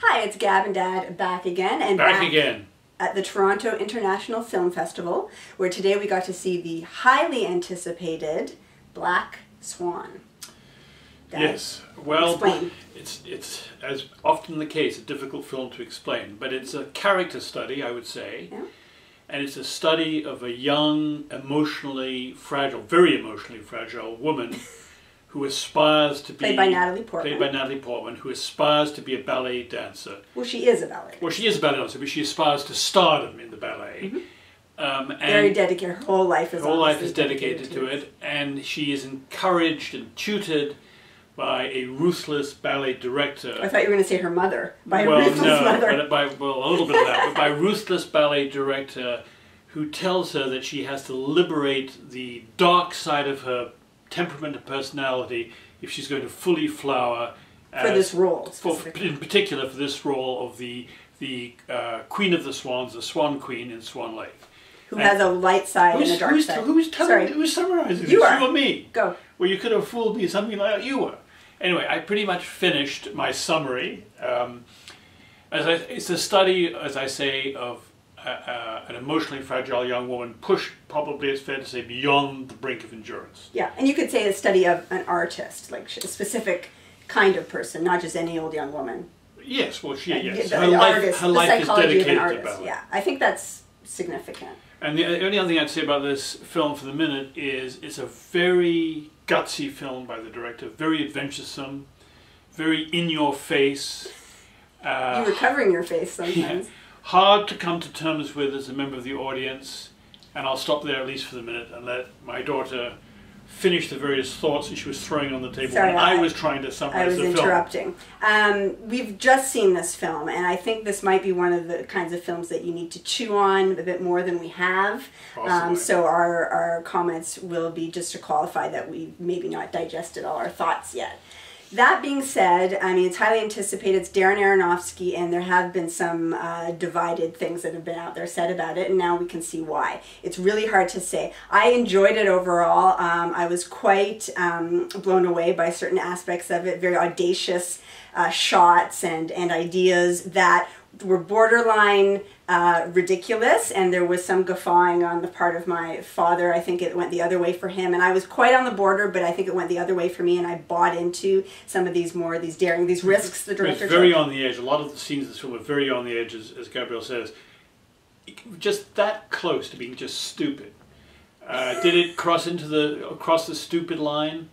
Hi, it's Gab and Dad back again. And back again at the Toronto International Film Festival, where today we got to see the highly anticipated Black Swan. Dad, yes, well, explain. It's as often the case, a difficult film to explain, but it's a character study, I would say. Yeah. And it's a study of a young, emotionally fragile, very emotionally fragile woman who aspires to be... Played by Natalie Portman. Played by Natalie Portman, who aspires to be a ballet dancer. Well, she is a ballet dancer. Well, she is a ballet dancer, but she aspires to stardom in the ballet. Mm-hmm. Very dedicated. Her whole life is dedicated to it. And she is encouraged and tutored by a ruthless ballet director. I thought you were going to say her mother. By a ruthless mother. Well, a little bit of that, but by a ruthless ballet director who tells her that she has to liberate the dark side of her temperament and personality if she's going to fully flower for this role. In particular for this role of the Queen of the Swans, the Swan Queen in Swan Lake. Who has a light side and a dark side. Who's summarizing you this? Are. You or me? Go. Well, you could have fooled me something like you were. Anyway, I pretty much finished my summary. It's a study, as I say, of an emotionally fragile young woman pushed, probably it's fair to say, beyond the brink of endurance. Yeah, and you could say a study of an artist, like a specific kind of person, not just any old young woman. Yes, well, yes. Her life is dedicated to ballet. Yeah, I think that's significant. And the only other thing I'd say about this film for the minute is it's a very gutsy film by the director, very adventuresome, very in-your-face. You were covering your face sometimes. Yeah, hard to come to terms with as a member of the audience, and I'll stop there at least for the minute and let my daughter finish the various thoughts that she was throwing on the table. Sorry, and I was trying to summarize the film. I was interrupting. We've just seen this film, and I think this might be one of the kinds of films that you need to chew on a bit more than we have. So our comments will be just to qualify that we maybe not digested all our thoughts yet. That being said, I mean, it's highly anticipated. It's Darren Aronofsky, and there have been some divided things that have been out there said about it, and now we can see why. It's really hard to say. I enjoyed it overall. I was quite blown away by certain aspects of it, very audacious shots and ideas that were borderline ridiculous, and there was some guffawing on the part of my father. I think it went the other way for him, and I was quite on the border, but I think it went the other way for me, and I bought into some of these these risks the director took. It's very on the edge. A lot of the scenes in this film are very on the edge, as Gabrielle says. Just that close to being just stupid. Did it cross the stupid line?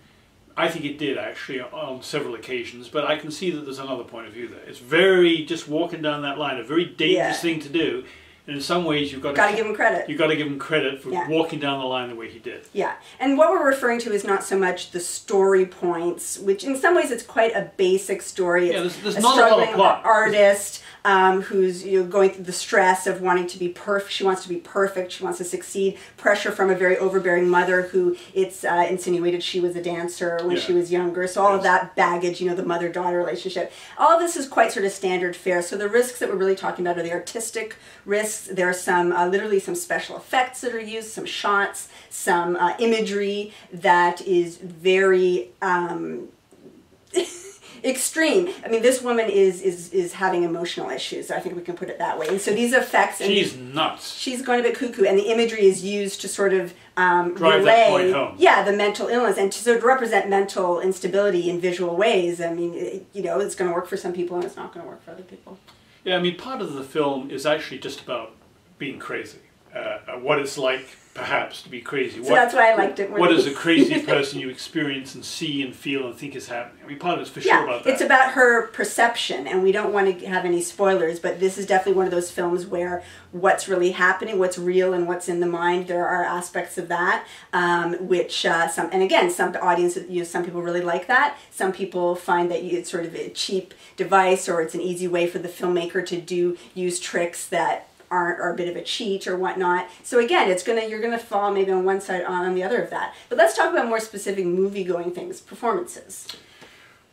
I think it did, actually, on several occasions, but I can see that there's another point of view there. It's very, just walking down that line, a very dangerous thing to do, and in some ways you've got to give him credit. You've got to give him credit for walking down the line the way he did. Yeah, and what we're referring to is not so much the story points, which in some ways it's quite a basic story. It's there's not a lot of plot. Artist who's going through the stress of wanting to be perfect. She wants to be perfect. She wants to succeed. Pressure from a very overbearing mother who it's insinuated she was a dancer when she was younger. So all of that baggage, the mother-daughter relationship. All of this is quite sort of standard fare. So the risks that we're really talking about are the artistic risks. There are some, literally some special effects that are used, some shots, some imagery that is very extreme. I mean, this woman is having emotional issues. I think we can put it that way. And so these effects... She's nuts. She's going a bit cuckoo, and the imagery is used to sort of drive that point home. Yeah, the mental illness, and to represent mental instability in visual ways. I mean, it's going to work for some people, and it's not going to work for other people. Yeah, I mean, part of the film is actually just about being crazy. What it's like, perhaps, to be crazy. So that's why I liked it. What is a crazy person you experience and see and feel and think is happening? I mean, part of it's for sure about that. It's about her perception, and we don't want to have any spoilers, but this is definitely one of those films where what's really happening, what's real and what's in the mind, there are aspects of that, which some audiences, some people really like that. Some people find that it's sort of a cheap device, or it's an easy way for the filmmaker to use tricks that are a bit of a cheat or whatnot. So again, you're gonna fall maybe on one side, on the other of that. But let's talk about more specific movie-going things, performances.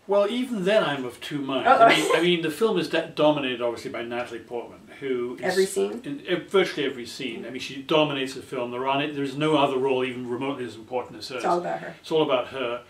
Well, even then I'm of two minds. I mean, the film is dominated obviously by Natalie Portman, who is every scene, virtually every scene. I mean, she dominates the film. There's no other role even remotely as important as hers. It's all about her. It's all about her.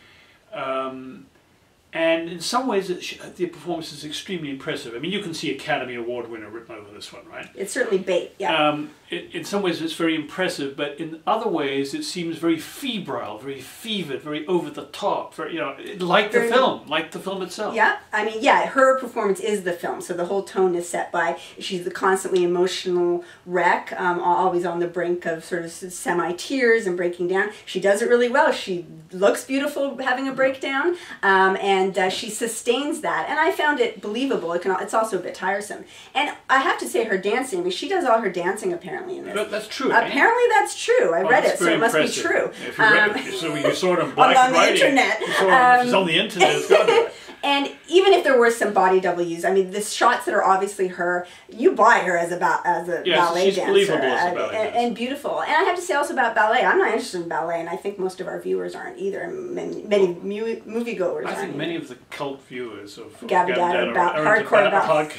And in some ways, the performance is extremely impressive. I mean, you can see Academy Award winner written over this one, right? It's certainly bait, yeah. In some ways, it's very impressive, but in other ways, it seems very febrile, very fevered, very over the top. Very, like the film itself. Yeah, I mean, yeah, her performance is the film, so the whole tone is set by, she's the constantly emotional wreck, always on the brink of sort of semi-tears and breaking down. She does it really well. She looks beautiful having a breakdown, and she sustains that. And I found it believable. It's also a bit tiresome. And I have to say, her dancing, I mean, she does all her dancing apparently in this. That's true. Apparently that's true. I read it, so it must be true. If you read it, so you saw it on black on the internet. If it's on the internet, it's got to be right. And even if there were some body double used, I mean, the shots that are obviously her, you buy her as a ballet she's dancer. Believable as a ballet dancer. And beautiful. And I have to say also about ballet, I'm not interested in ballet, and I think most of our viewers aren't either. And many moviegoers aren't. I think many of the cult viewers of Gab Dad are hardcore about.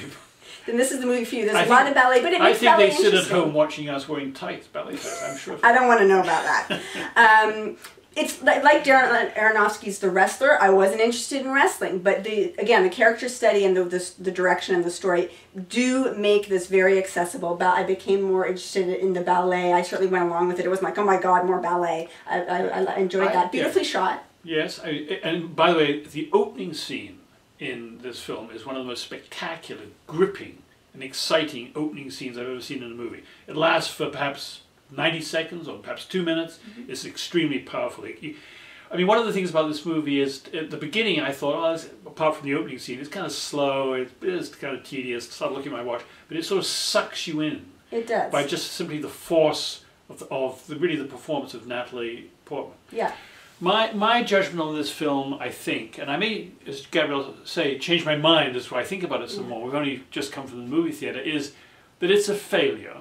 Then this is the movie for you. There's a lot of ballet, but it makes ballet interesting. I think they sit at home watching us wearing tights, ballet tights, I'm sure. I don't want to know about that. It's like Darren Aronofsky's The Wrestler. I wasn't interested in wrestling, but the character study and the direction and the story do make this very accessible. I became more interested in the ballet. I certainly went along with it. It was like, oh my God, more ballet. I enjoyed that. Beautifully shot. Yes, and by the way, the opening scene in this film is one of the most spectacular, gripping, and exciting opening scenes I've ever seen in a movie. It lasts for perhaps 90 seconds or perhaps 2 minutes. Mm-hmm. It's extremely powerful. I mean, one of the things about this movie is, at the beginning I thought, apart from the opening scene, it's kind of slow, it's kind of tedious, I started looking at my watch, but it sort of sucks you in. It does. By just simply the force of the performance of Natalie Portman. Yeah. My judgment on this film, I think, and I may, as Gabrielle say, change my mind as I think about it some more, we've only just come from the movie theatre, is that it's a failure.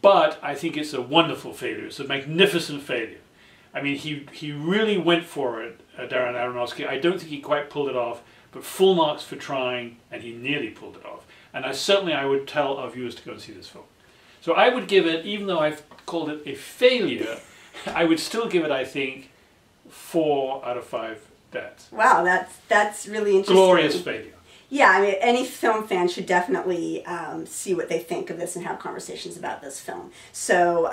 But I think it's a wonderful failure. It's a magnificent failure. I mean, he really went for it, Darren Aronofsky. I don't think he quite pulled it off, but full marks for trying, and he nearly pulled it off. And I would tell our viewers to go and see this film. So I would give it, even though I've called it a failure, I would still give it, I think, 4 out of 5 dads. Wow, that's really interesting. Glorious failure. Yeah, I mean, any film fan should definitely see what they think of this and have conversations about this film. So,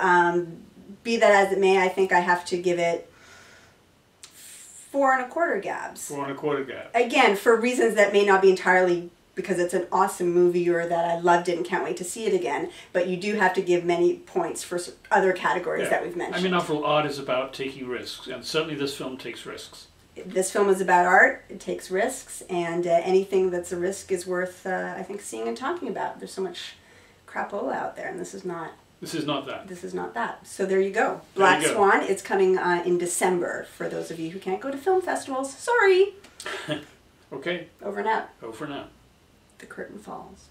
be that as it may, I think I have to give it 4 1/4 Gabs. 4 1/4 Gabs. Again, for reasons that may not be entirely because it's an awesome movie or that I loved it and can't wait to see it again, but you do have to give many points for other categories that we've mentioned. I mean, after all, art is about taking risks, and certainly this film takes risks. This film is about art, it takes risks, and anything that's a risk is worth, I think, seeing and talking about. There's so much crapola out there, and this is not... This is not that. This is not that. So there you go. Black Swan, it's coming in December, for those of you who can't go to film festivals. Sorry! Okay. Over and out. Over and out. The curtain falls.